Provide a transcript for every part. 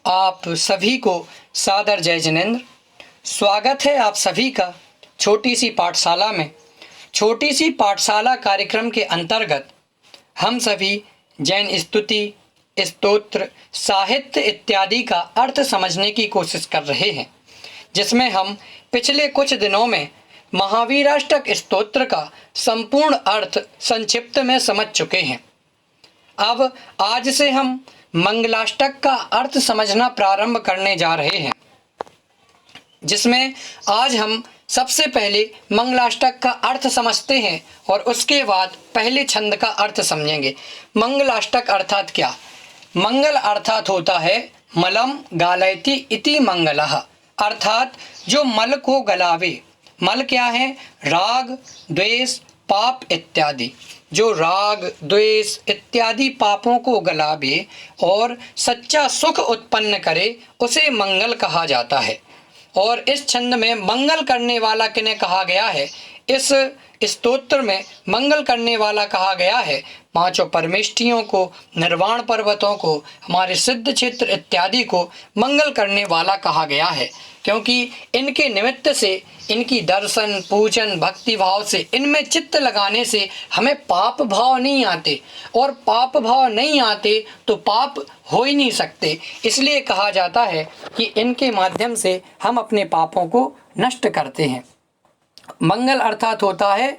आप सभी को सादर जय जिनेंद्र। स्वागत है आप सभी का छोटी सी पाठशाला में। छोटी सी पाठशाला कार्यक्रम के अंतर्गत हम सभी जैन स्तुति, स्तोत्र, साहित्य इत्यादि का अर्थ समझने की कोशिश कर रहे हैं, जिसमें हम पिछले कुछ दिनों में महावीराष्टक स्तोत्र का संपूर्ण अर्थ संक्षिप्त में समझ चुके हैं। अब आज से हम मंगलाष्टक का अर्थ समझना प्रारंभ करने जा रहे हैं, जिसमें आज हम सबसे पहले मंगलाष्टक का अर्थ समझते हैं और उसके बाद पहले छंद का अर्थ समझेंगे। मंगलाष्टक अर्थात क्या? मंगल अर्थात होता है मलम गालयति इति मंगलः, अर्थात जो मल को गलावे। मल क्या है? राग, द्वेष, पाप इत्यादि। जो राग, द्वेष इत्यादि पापों को गलावे और सच्चा सुख उत्पन्न करे उसे मंगल कहा जाता है। और इस छंद में मंगल करने वाला किन्हें कहा गया है? इस स्तोत्र में मंगल करने वाला कहा गया है पांचों परमेष्ठियों को, निर्वाण पर्वतों को, हमारे सिद्ध क्षेत्र इत्यादि को मंगल करने वाला कहा गया है, क्योंकि इनके निमित्त से, इनकी दर्शन, पूजन, भक्ति भाव से, इनमें चित्त लगाने से हमें पाप भाव नहीं आते, और पाप भाव नहीं आते तो पाप हो ही नहीं सकते। इसलिए कहा जाता है कि इनके माध्यम से हम अपने पापों को नष्ट करते हैं। मंगल अर्थात होता है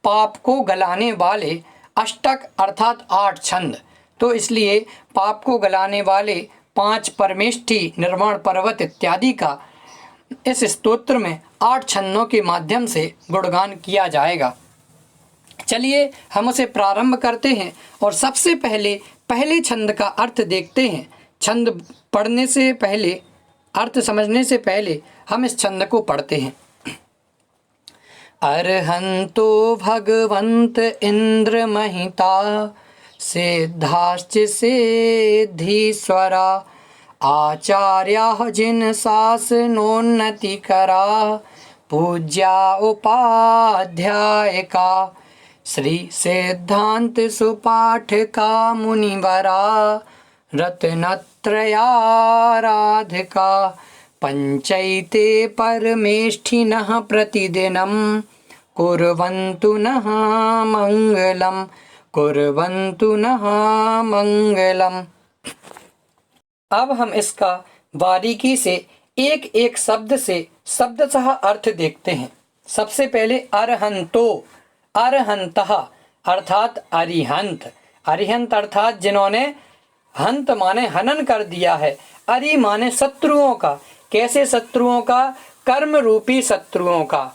पाप को गलाने वाले, अष्टक अर्थात 8 छंद। तो इसलिए पाप को गलाने वाले 5 परमेष्ठी, निर्वाण पर्वत इत्यादि का इस स्तोत्र में 8 छंदों के माध्यम से गुणगान किया जाएगा। चलिए हम उसे प्रारंभ करते हैं और सबसे पहले छंद का अर्थ देखते हैं। छंद पढ़ने से पहले, अर्थ समझने से पहले हम इस छंद को पढ़ते हैं। अर्हन्तो भगवंत इंद्र महिता, सिद्धाश्च सिद्धीश्वरा, आचार्याः जिन शासनोन्नति करा, पूज्या उपाध्यायका, श्री सिद्धांत सुपाठका मुनिवरा, रत्नत्रयाराधिका, पंचैते परमेष्ठिनः प्रतिदिनं, कुर्वन्तु नः मंगलम्, कुर्वन्तु नः मंगलम्। अब हम इसका बारीकी से एक एक शब्द से शब्दशः अर्थ देखते हैं। सबसे पहले अरहंतो, अरहंतः अर्थात अरिहंत। अरिहंत अर्थात जिन्होंने, हंत माने हनन कर दिया है, अरि माने शत्रुओं का। कैसे शत्रुओं का? कर्म रूपी शत्रुओं का।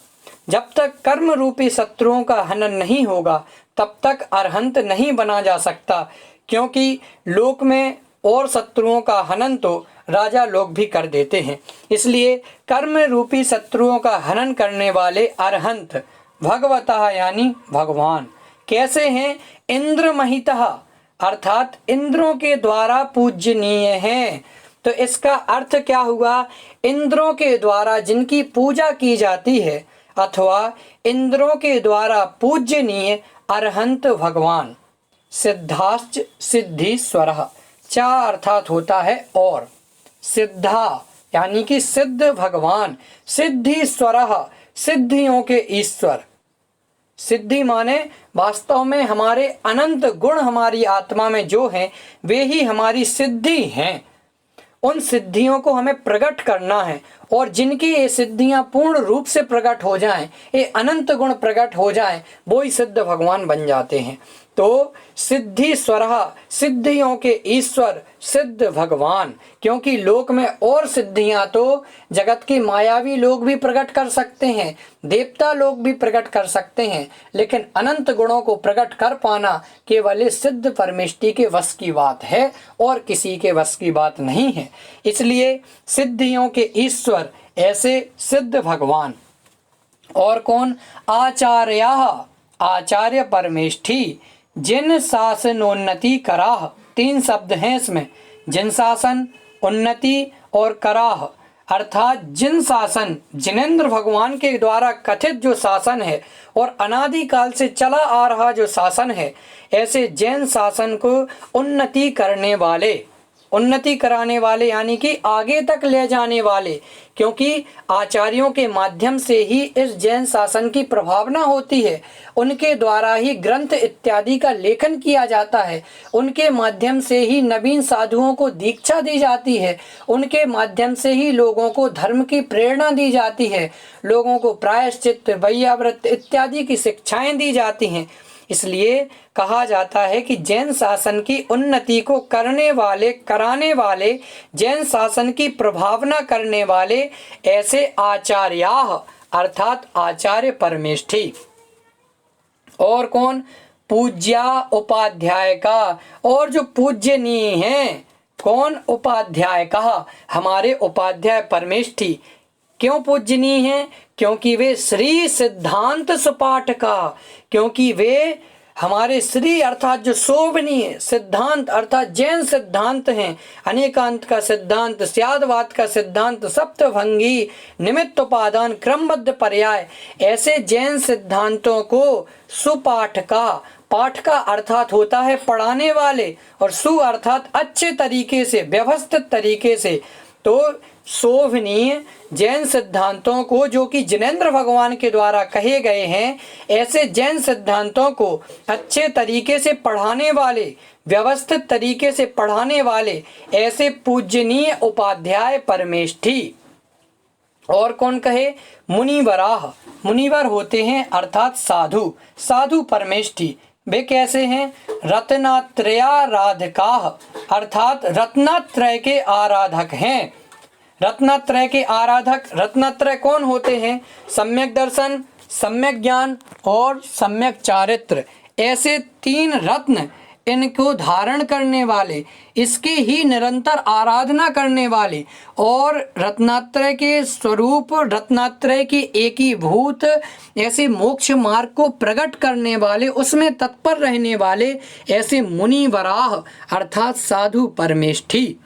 जब तक कर्म रूपी शत्रुओं का हनन नहीं होगा तब तक अरहंत नहीं बना जा सकता, क्योंकि लोक में और शत्रुओं का हनन तो राजा लोग भी कर देते हैं। इसलिए कर्म रूपी शत्रुओं का हनन करने वाले अरहंत भगवतः यानी भगवान। कैसे हैं? इंद्र महितः अर्थात इंद्रों के द्वारा पूजनीय हैं। तो इसका अर्थ क्या हुआ? इंद्रों के द्वारा जिनकी पूजा की जाती है अथवा इंद्रों के द्वारा पूजनीय अरहंत भगवान। सिद्धाश्च सिद्धीश्वरः, चा अर्थात होता है और, सिद्धा यानी कि सिद्ध भगवान, सिद्धीश्वरः सिद्धियों के ईश्वर। सिद्धि माने वास्तव में हमारे अनंत गुण हमारी आत्मा में जो हैं वे ही हमारी सिद्धि हैं। उन सिद्धियों को हमें प्रकट करना है, और जिनकी ये सिद्धियां पूर्ण रूप से प्रकट हो जाएं, ये अनंत गुण प्रकट हो जाएं, वो ही सिद्ध भगवान बन जाते हैं। तो सिद्धीश्वरः सिद्धियों के ईश्वर, सिद्ध भगवान। क्योंकि लोक में और सिद्धियां तो जगत के मायावी लोग भी प्रकट कर सकते हैं, देवता लोग भी प्रकट कर सकते हैं, लेकिन अनंत गुणों को प्रकट कर पाना केवल सिद्ध परमेष्टि के वश की बात है और किसी के वश की बात नहीं है। इसलिए सिद्धियों के ईश्वर ऐसे सिद्ध भगवान। और कौन? आचार्याः, आचार्य परमेष्ठी, जिन शासनोन्नति कराह। 3 शब्द हैं इसमें, जिन शासन, उन्नति और कराह, अर्थात जिन शासन, जिनेंद्र भगवान के द्वारा कथित जो शासन है और अनादिकाल से चला आ रहा जो शासन है, ऐसे जैन शासन को उन्नति करने वाले, उन्नति कराने वाले यानी कि आगे तक ले जाने वाले, क्योंकि आचार्यों के माध्यम से ही इस जैन शासन की प्रभावना होती है। उनके द्वारा ही ग्रंथ इत्यादि का लेखन किया जाता है, उनके माध्यम से ही नवीन साधुओं को दीक्षा दी जाती है, उनके माध्यम से ही लोगों को धर्म की प्रेरणा दी जाती है, लोगों को प्रायश्चित, वैयाव्रत इत्यादि की शिक्षाएं दी जाती हैं। इसलिए कहा जाता है कि जैन शासन की उन्नति को कराने वाले, जैन शासन की प्रभावना करने वाले ऐसे आचार्याः अर्थात आचार्य परमेष्ठी। और कौन? पूज्या उपाध्याय का, और जो पूज्यनीय हैं कौन? उपाध्याय का, हमारे उपाध्याय परमेष्ठी। क्यों पूजनीय हैं? क्योंकि वे श्री सिद्धांत सुपाठ का, क्योंकि वे हमारे श्री अर्थात जो शोभनीय, सिद्धांत अर्थात जैन सिद्धांत हैं, अनेकांत का सिद्धांत, स्यादवाद का सिद्धांत, सप्तभंगी, निमित्त उपादान, क्रमबद्ध पर्याय, ऐसे जैन सिद्धांतों को सुपाठ का, पाठ का अर्थात होता है पढ़ाने वाले, और सु अर्थात अच्छे तरीके से, व्यवस्थित तरीके से, तो शोभनीय जैन सिद्धांतों को जो कि जिनेंद्र भगवान के द्वारा कहे गए हैं, ऐसे जैन सिद्धांतों को अच्छे तरीके से पढ़ाने वाले, व्यवस्थित तरीके से पढ़ाने वाले ऐसे पूजनीय उपाध्याय परमेष्ठी। और कौन कहे? मुनिवराह, मुनिवर होते हैं अर्थात साधु, साधु परमेष्ठी। वे कैसे हैं? रत्नात्रयाराधकाः अर्थात रत्नात्रय के आराधक हैं। रत्नात्रय के आराधक, रत्नात्रय कौन होते हैं? सम्यक दर्शन, सम्यक ज्ञान और सम्यक चारित्र, ऐसे तीन रत्न, इनको धारण करने वाले, इसके ही निरंतर आराधना करने वाले, और रत्नात्रय के स्वरूप, रत्नात्रय की एकीभूत ऐसे मोक्ष मार्ग को प्रकट करने वाले, उसमें तत्पर रहने वाले ऐसे मुनिवराह अर्थात साधु परमेष्ठी।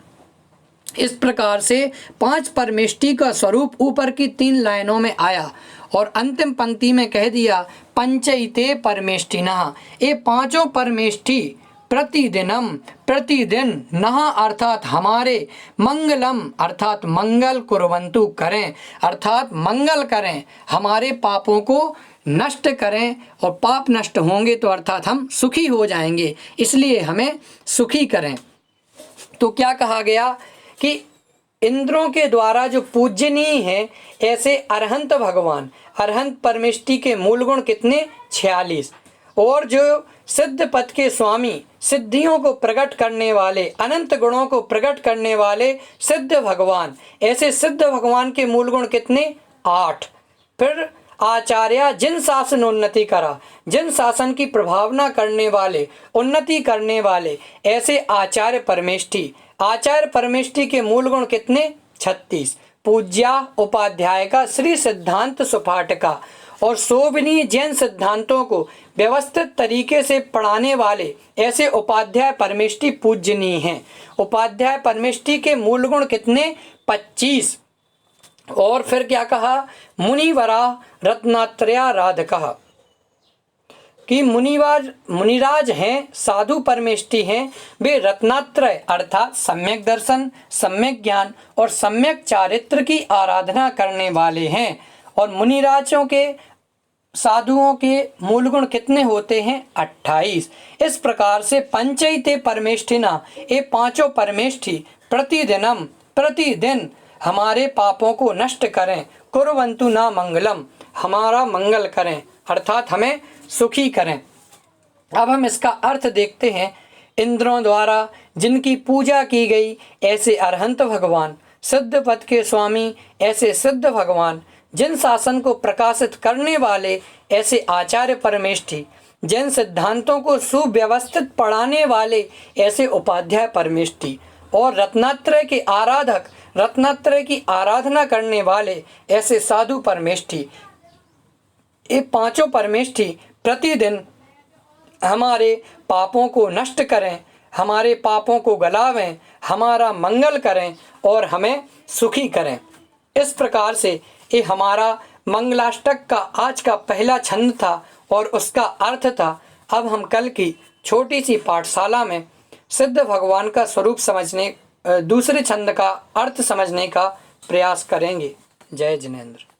इस प्रकार से 5 परमेष्ठी का स्वरूप ऊपर की 3 लाइनों में आया, और अंतिम पंक्ति में कह दिया पंचैते परमेष्ठिनः, ये पांचों परमेष्ठी प्रतिदिनम, प्रतिदिन, नः अर्थात हमारे, मंगलम अर्थात मंगल, कुर्वन्तु करें अर्थात मंगल करें, हमारे पापों को नष्ट करें, और पाप नष्ट होंगे तो अर्थात हम सुखी हो जाएंगे, इसलिए हमें सुखी करें। तो क्या कहा गया कि इंद्रों के द्वारा जो पूजनीय है ऐसे अरहंत भगवान, अरहंत परमेष्ठी के मूल गुण कितने? 46, और जो सिद्ध पद के स्वामी, सिद्धियों को प्रकट करने वाले, अनंत गुणों को प्रकट करने वाले सिद्ध भगवान, ऐसे सिद्ध भगवान के मूल गुण कितने? 8। फिर आचार्य जिन शासन उन्नति करा, जिन शासन की प्रभावना करने वाले, उन्नति करने वाले ऐसे आचार्य परमेष्ठी, आचार्य परमेष्ठी के मूल गुण कितने? 36। पूज्या उपाध्याय का, श्री सिद्धांत सुपाठ का, और शोभनीय जैन सिद्धांतों को व्यवस्थित तरीके से पढ़ाने वाले ऐसे उपाध्याय परमेष्ठी पूजनीय हैं। उपाध्याय परमेष्ठी के मूल गुण कितने? 25। और फिर क्या कहा? मुनिवरा रत्नात्रयाराधकः, कि मुनिराज हैं, साधु परमेष्ठी हैं, वे रत्नात्रय अर्थात सम्यक दर्शन, सम्यक ज्ञान और सम्यक चारित्र की आराधना करने वाले हैं। और मुनिराजों के, साधुओं के मूल गुण कितने होते हैं? 28। इस प्रकार से पंचैते परमेष्ठिना, ये पांचों परमेष्ठी प्रतिदिनम, प्रतिदिन हमारे पापों को नष्ट करें, कुर्वन्तु न मंगलम, हमारा मंगल करें अर्थात हमें सुखी करें। अब हम इसका अर्थ देखते हैं। इंद्रों द्वारा जिनकी पूजा की गई ऐसे अरहंत भगवान, सिद्ध पद के स्वामी ऐसे सिद्ध भगवान, जिन शासन को प्रकाशित करने वाले ऐसे आचार्य परमेष्ठी, जिन सिद्धांतों को सुव्यवस्थित पढ़ाने वाले ऐसे उपाध्याय परमेष्ठी, और रत्नात्रय के आराधक, रत्नात्रय की आराधना करने वाले ऐसे साधु परमेष्ठी, ये पांचों परमेष्ठी प्रतिदिन हमारे पापों को नष्ट करें, हमारे पापों को गलावें, हमारा मंगल करें और हमें सुखी करें। इस प्रकार से ये हमारा मंगलाष्टक का आज का पहला छंद था और उसका अर्थ था। अब हम कल की छोटी सी पाठशाला में सिद्ध भगवान का स्वरूप समझने दूसरे छंद का अर्थ समझने का प्रयास करेंगे। जय जिनेंद्र।